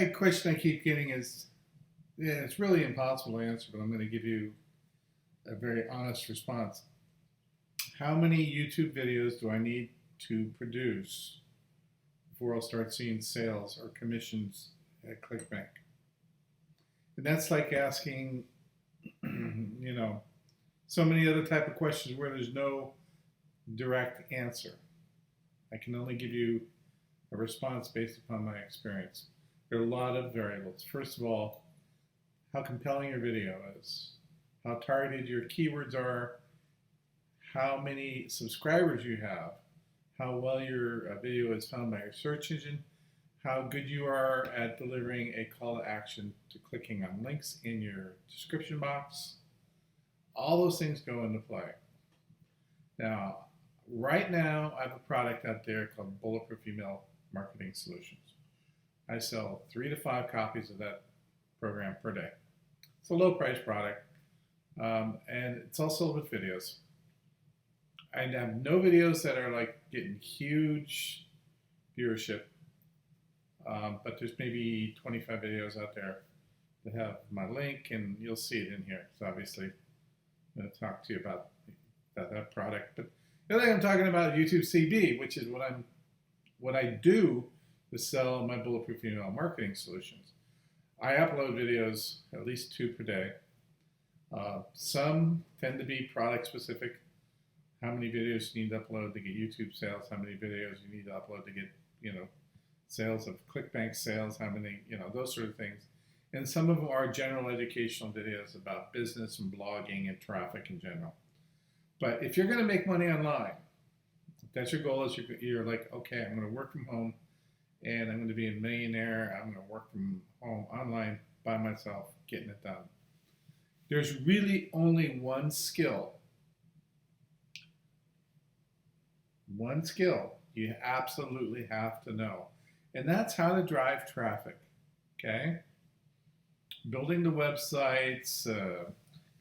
question I keep getting is, yeah, it's really impossible to answer, but I'm going to give you a very honest response. How many YouTube videos do I need to produce before I'll start seeing sales or commissions at ClickBank? And that's like asking, you know, so many other type of questions where there's no direct answer. I can only give you a response based upon my experience. There are a lot of variables. First of all, how compelling your video is, how targeted your keywords are, how many subscribers you have, how well your video is found by your search engine, how good you are at delivering a call to action to clicking on links in your description box. All those things go into play. Now, right now, I have a product out there called Bulletproof Email Marketing Solutions. I sell 3 to 5 copies of that program per day. It's a low price product, and it's all sold with videos. I have no videos that are like getting huge viewership, but there's maybe 25 videos out there that have my link, and you'll see it in here. So obviously, I'm going to talk to you about that product. But the other thing I'm talking about is YouTube CB, which is what I do to sell my Bulletproof Email Marketing Solutions. I upload videos, at least 2 per day. Some tend to be product specific. How many videos you need to upload to get YouTube sales? How many videos you need to upload to get, sales of ClickBank sales? How many, those sort of things. And some of them are general educational videos about business and blogging and traffic in general. But if you're going to make money online, if that's your goal, is you're like, okay, I'm going to work from home and I'm going to be a millionaire. I'm going to work from home online by myself, getting it done. There's really only one skill you absolutely have to know, and that's how to drive traffic. Okay? Building the websites,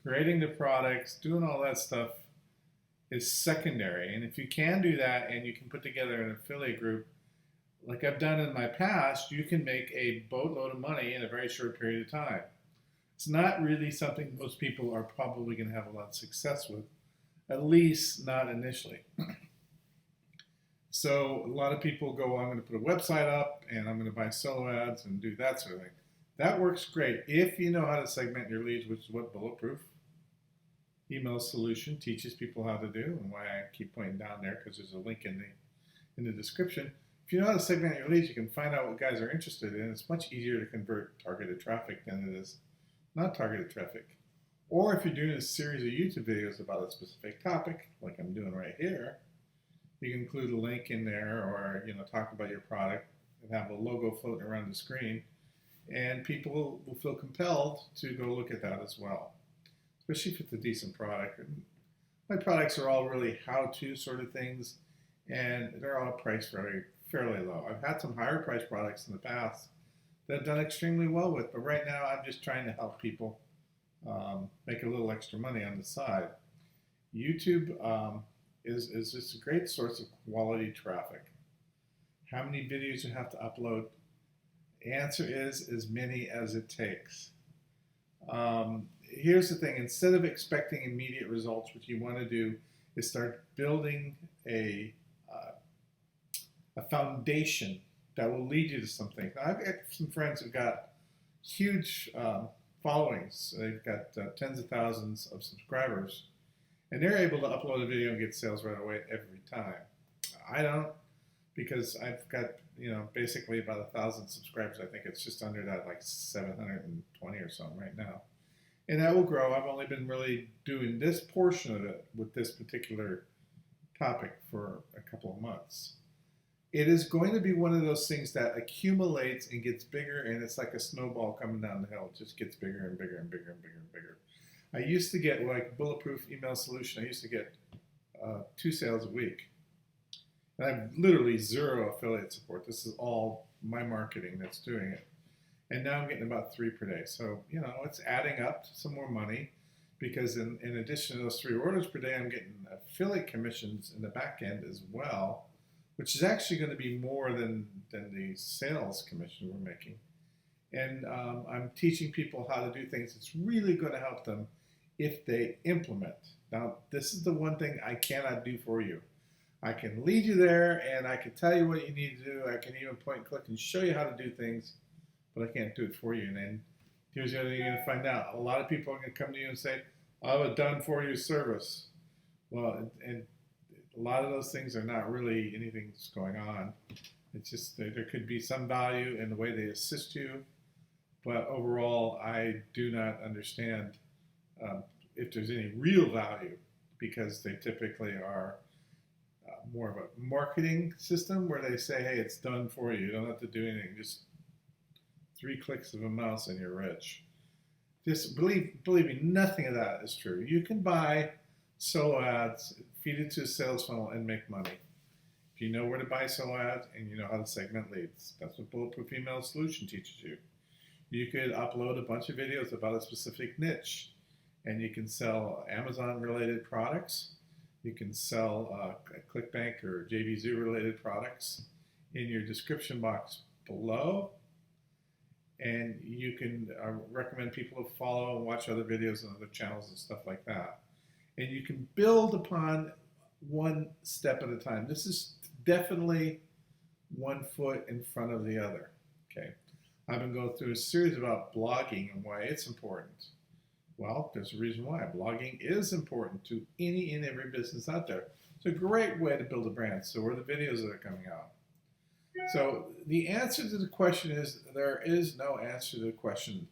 creating the products, doing all that stuff is secondary. And if you can do that and you can put together an affiliate group like I've done in my past, you can make a boatload of money in a very short period of time. It's not really something most people are probably going to have a lot of success with, at least not initially. So a lot of people go, I'm going to put a website up and I'm going to buy solo ads and do that sort of thing. That works great if you know how to segment your leads, which is what Bulletproof Email Solution teaches people how to do, and why I keep pointing down there, because there's a link in the description. If you know how to segment your leads, you can find out what guys are interested in. It's much easier to convert targeted traffic than it is not targeted traffic. Or if you're doing a series of YouTube videos about a specific topic, like I'm doing right here, you can include a link in there, or talk about your product and have a logo floating around the screen, and people will feel compelled to go look at that as well, especially if it's a decent product. And my products are all really how-to sort of things, and they're all priced fairly low. I've had some higher priced products in the past that I've done extremely well with, but right now I'm just trying to help people make a little extra money on the side. YouTube is just a great source of quality traffic. How many videos you have to upload? The answer is as many as it takes. Here's the thing: instead of expecting immediate results, what you want to do is start building a foundation that will lead you to something. Now, I've got some friends who've got huge followings. They've got tens of thousands of subscribers, and they're able to upload a video and get sales right away every time. I don't, because I've got basically about 1,000 subscribers. I think it's just under that, like 720 or something right now. And that will grow. I've only been really doing this portion of it with this particular topic for a couple of months. It is going to be one of those things that accumulates and gets bigger, and it's like a snowball coming down the hill. It just gets bigger and bigger and bigger and bigger and bigger. I used to get, like Bulletproof Email Solution, I used to get 2 sales a week. And I have literally 0 affiliate support. This is all my marketing that's doing it. And now I'm getting about 3 per day. So, it's adding up to some more money, because in addition to those 3 orders per day, I'm getting affiliate commissions in the back end as well, which is actually going to be more than the sales commission we're making. And I'm teaching people how to do things that's really going to help them if they implement. Now, this is the one thing I cannot do for you. I can lead you there and I can tell you what you need to do. I can even point and click and show you how to do things, but I can't do it for you. And then here's the other thing you're going to find out. A lot of people are going to come to you and say, I have a done for you service. Well, and a lot of those things are not really anything that's going on. It's just there could be some value in the way they assist you, but overall, I do not understand if there's any real value, because they typically are more of a marketing system where they say, hey, it's done for you. You don't have to do anything. Just 3 clicks of a mouse and you're rich. Just believe me, nothing of that is true. You can buy solo ads, feed it to a sales funnel, and make money. If you know where to buy solo ads and you know how to segment leads, that's what Bulletproof Email Solution teaches you. You could upload a bunch of videos about a specific niche, and you can sell Amazon-related products. You can sell ClickBank or JVZoo-related products in your description box below. And you can recommend people to follow and watch other videos on other channels and stuff like that. And you can build upon one step at a time. This is definitely one foot in front of the other. Okay, I've been going through a series about blogging and why it's important. Well, there's a reason why. Blogging is important to any and every business out there. It's a great way to build a brand. So are the videos that are coming out. So the answer to the question is there is no answer to the question.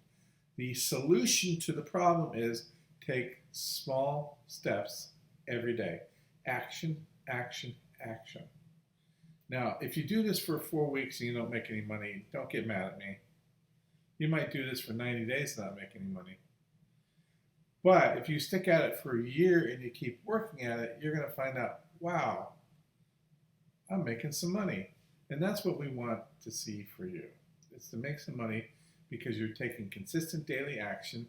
The solution to the problem is take small steps every day. Action, action, action. Now, if you do this for 4 weeks and you don't make any money, don't get mad at me. You might do this for 90 days and not make any money. But if you stick at it for a year and you keep working at it, you're going to find out, wow, I'm making some money. And that's what we want to see for you. It's to make some money because you're taking consistent daily action,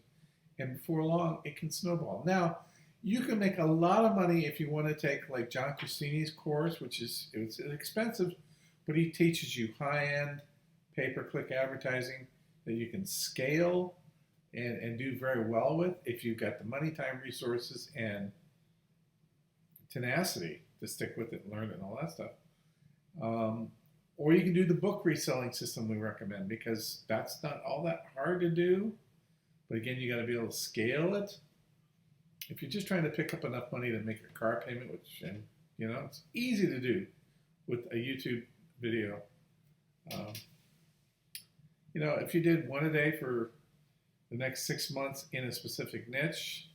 and before long, it can snowball. Now, you can make a lot of money if you want to take like John Cristini's course, which is it's expensive, but he teaches you high-end pay-per-click advertising that you can scale and do very well with if you've got the money, time, resources, and tenacity to stick with it and learn it and all that stuff. Or you can do the book reselling system we recommend, because that's not all that hard to do. But again, you got to be able to scale it. If you're just trying to pick up enough money to make your car payment, which, and you know, it's easy to do with a YouTube video. You know, if you did one a day for the next 6 months in a specific niche,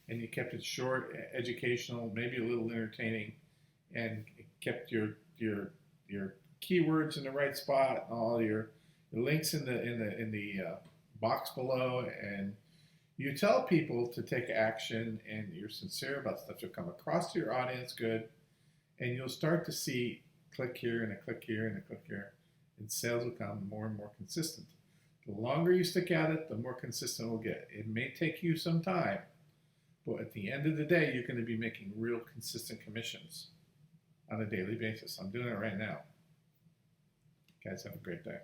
and you kept it short, educational, maybe a little entertaining, and kept your keywords in the right spot, all your links in the box below, and you tell people to take action, and you're sincere about stuff, you'll come across to your audience good, and you'll start to see click here and a click here and a click here, and sales will come more and more consistent. The longer you stick at it, the more consistent we'll get. It may take you some time, but at the end of the day, you're going to be making real consistent commissions on a daily basis. I'm doing it right now. Guys, have a great day.